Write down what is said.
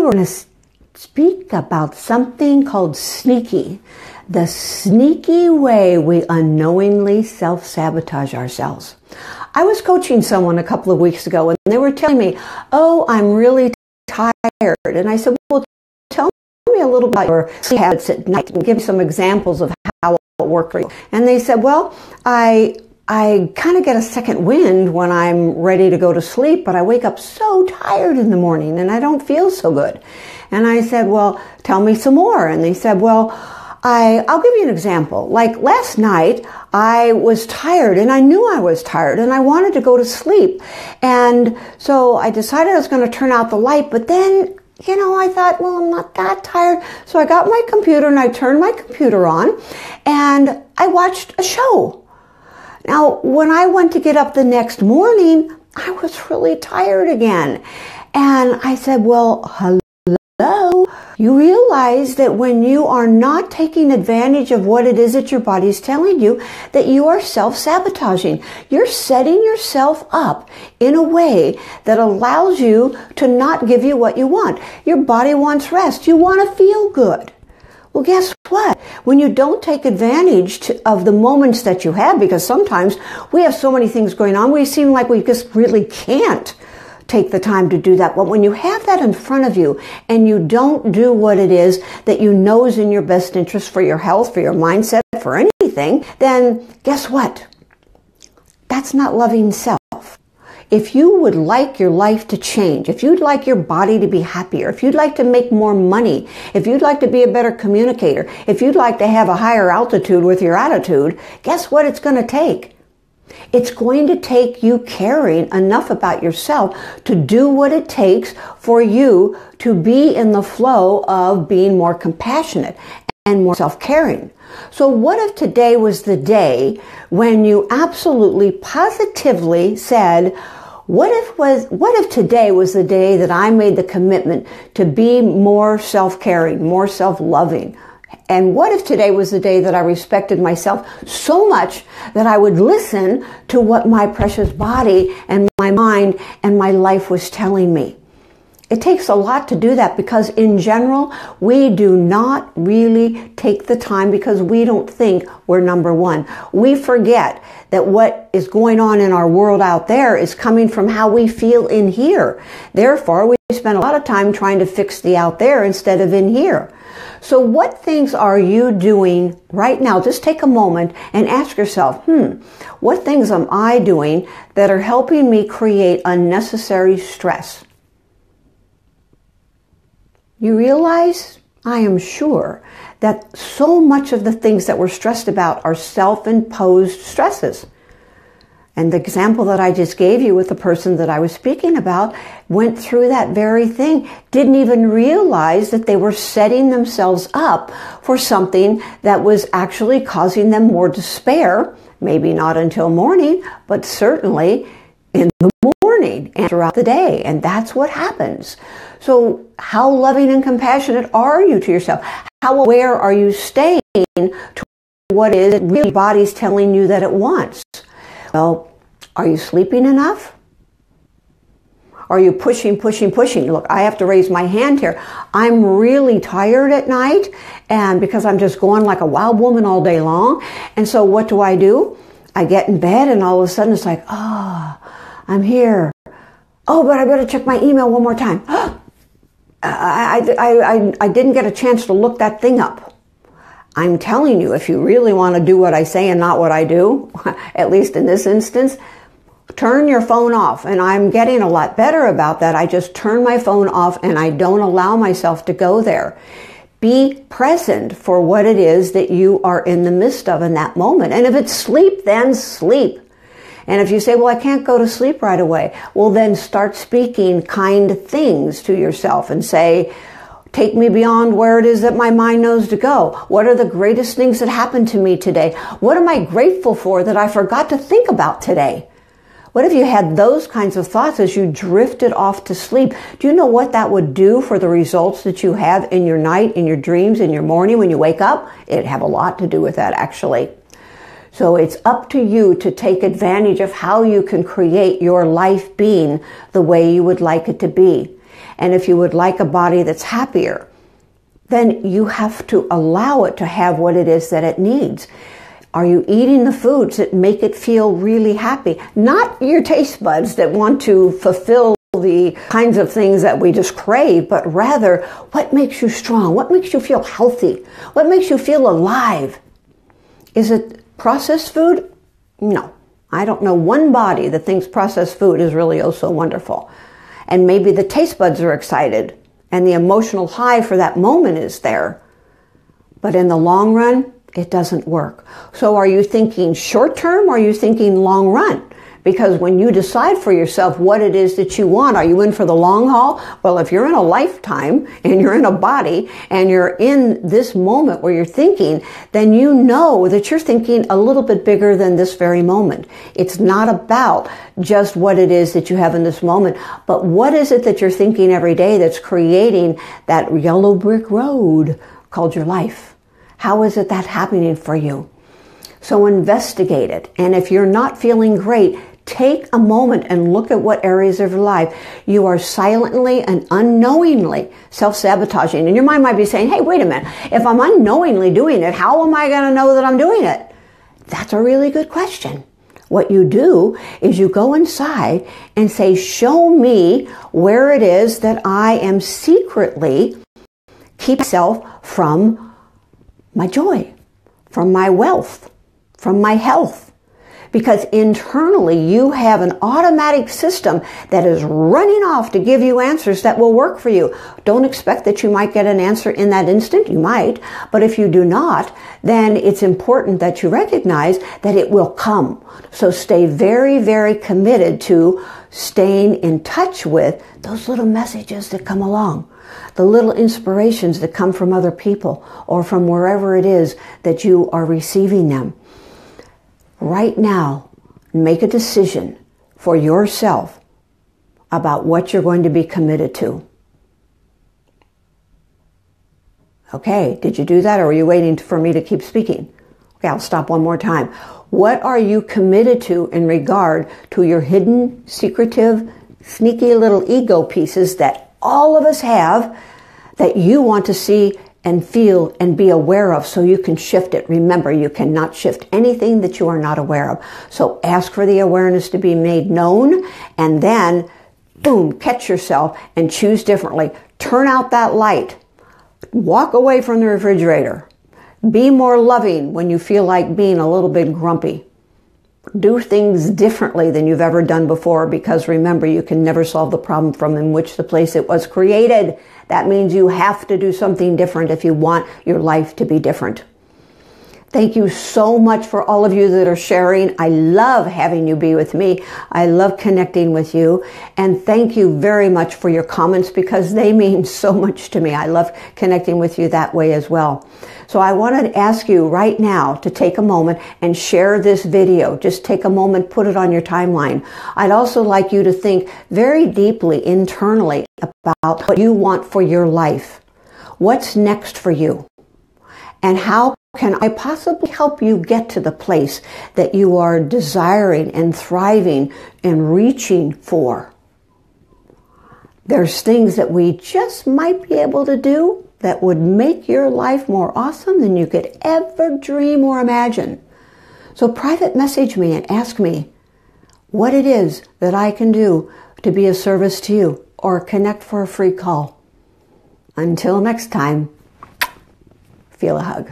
we're going to speak about something called sneaky. The sneaky way we unknowingly self-sabotage ourselves. I was coaching someone a couple of weeks ago and they were telling me, oh, I'm really tired. And I said, well, tell me a little about your sleep habits at night and give me some examples of how it worked for you. And they said, well, I kind of get a second wind when I'm ready to go to sleep, but I wake up so tired in the morning and I don't feel so good. And I said, well, tell me some more. And they said, well, I'll give you an example. Like last night, I was tired and I knew I was tired and I wanted to go to sleep. And so I decided I was going to turn out the light, but then, I thought, well, I'm not that tired. So I got my computer and I turned my computer on and I watched a show. Now, when I went to get up the next morning, I was really tired again. And I said, well, hello. You realize that when you are not taking advantage of what it is that your body's telling you, that you are self-sabotaging. You're setting yourself up in a way that allows you to not give you what you want. Your body wants rest. You want to feel good. Well, guess what? When you don't take advantage of the moments that you have, because sometimes we have so many things going on, we seem like we just really can't take the time to do that. But when you have that in front of you and you don't do what it is that you know is in your best interest for your health, for your mindset, for anything, then guess what? That's not loving self. If you would like your life to change, if you'd like your body to be happier, if you'd like to make more money, if you'd like to be a better communicator, if you'd like to have a higher altitude with your attitude, guess what it's going to take? It's going to take you caring enough about yourself to do what it takes for you to be in the flow of being more compassionate and more self-caring. So what if today was the day when you absolutely positively said, what if today was the day that I made the commitment to be more self-caring, more self-loving? And what if today was the day that I respected myself so much that I would listen to what my precious body and my mind and my life was telling me? It takes a lot to do that because in general, we do not really take the time because we don't think we're number one. We forget that what is going on in our world out there is coming from how we feel in here. Therefore, we spend a lot of time trying to fix the out there instead of in here. So what things are you doing right now? Just take a moment and ask yourself, what things am I doing that are helping me create unnecessary stress? You realize, I am sure, that so much of the things that we're stressed about are self-imposed stresses. And the example that I just gave you with the person that I was speaking about went through that very thing, didn't even realize that they were setting themselves up for something that was actually causing them more despair, maybe not until morning, but certainly in the morning and throughout the day. And that's what happens. So how loving and compassionate are you to yourself? How aware are you staying to what it is that really your body's telling you that it wants? Well, are you sleeping enough? Are you pushing? Look, I have to raise my hand here. I'm really tired at night and because I'm just going like a wild woman all day long. And so what do? I get in bed and all of a sudden it's like, I'm here. Oh, but I better check my email one more time. I didn't get a chance to look that thing up. I'm telling you, if you really want to do what I say and not what I do, at least in this instance, turn your phone off. And I'm getting a lot better about that. I just turn my phone off and I don't allow myself to go there. Be present for what it is that you are in the midst of in that moment. And if it's sleep, then sleep. And if you say, well, I can't go to sleep right away, well, then start speaking kind things to yourself and say, take me beyond where it is that my mind knows to go. What are the greatest things that happened to me today? What am I grateful for that I forgot to think about today? What if you had those kinds of thoughts as you drifted off to sleep? Do you know what that would do for the results that you have in your night, in your dreams, in your morning when you wake up? It'd have a lot to do with that, actually. So it's up to you to take advantage of how you can create your life being the way you would like it to be. And if you would like a body that's happier, then you have to allow it to have what it is that it needs. Are you eating the foods that make it feel really happy? Not your taste buds that want to fulfill the kinds of things that we just crave, but rather what makes you strong? What makes you feel healthy? What makes you feel alive? Is it processed food? No. I don't know one body that thinks processed food is really oh so wonderful. And maybe the taste buds are excited and the emotional high for that moment is there. But in the long run, it doesn't work. So are you thinking short term or are you thinking long run? Because when you decide for yourself what it is that you want, are you in for the long haul? Well, if you're in a lifetime and you're in a body and you're in this moment where you're thinking, then you know that you're thinking a little bit bigger than this very moment. It's not about just what it is that you have in this moment, but what is it that you're thinking every day that's creating that yellow brick road called your life? How is it that happening for you? So investigate it. And if you're not feeling great, take a moment and look at what areas of your life you are silently and unknowingly self-sabotaging. And your mind might be saying, hey, wait a minute. If I'm unknowingly doing it, how am I going to know that I'm doing it? That's a really good question. What you do is you go inside and say, show me where it is that I am secretly keeping myself from my joy, from my wealth, from my health. Because internally you have an automatic system that is running off to give you answers that will work for you. Don't expect that you might get an answer in that instant. You might. But if you do not, then it's important that you recognize that it will come. So stay very, very committed to staying in touch with those little messages that come along. The little inspirations that come from other people or from wherever it is that you are receiving them. Right now, make a decision for yourself about what you're going to be committed to. Okay, did you do that or are you waiting for me to keep speaking? Okay, I'll stop one more time. What are you committed to in regard to your hidden, secretive, sneaky little ego pieces that all of us have that you want to see and feel and be aware of so you can shift it? Remember, you cannot shift anything that you are not aware of. So ask for the awareness to be made known and then, boom, catch yourself and choose differently. Turn out that light. Walk away from the refrigerator. Be more loving when you feel like being a little bit grumpy. Do things differently than you've ever done before, because remember, you can never solve the problem from in which the place it was created. That means you have to do something different if you want your life to be different. Thank you so much for all of you that are sharing. I love having you be with me. I love connecting with you. And thank you very much for your comments because they mean so much to me. I love connecting with you that way as well. So I wanted to ask you right now to take a moment and share this video. Just take a moment, put it on your timeline. I'd also like you to think very deeply internally about what you want for your life. What's next for you? And how can I possibly help you get to the place that you are desiring and thriving and reaching for? There's things that we just might be able to do that would make your life more awesome than you could ever dream or imagine. So private message me and ask me what it is that I can do to be of service to you, or connect for a free call. Until next time, feel a hug.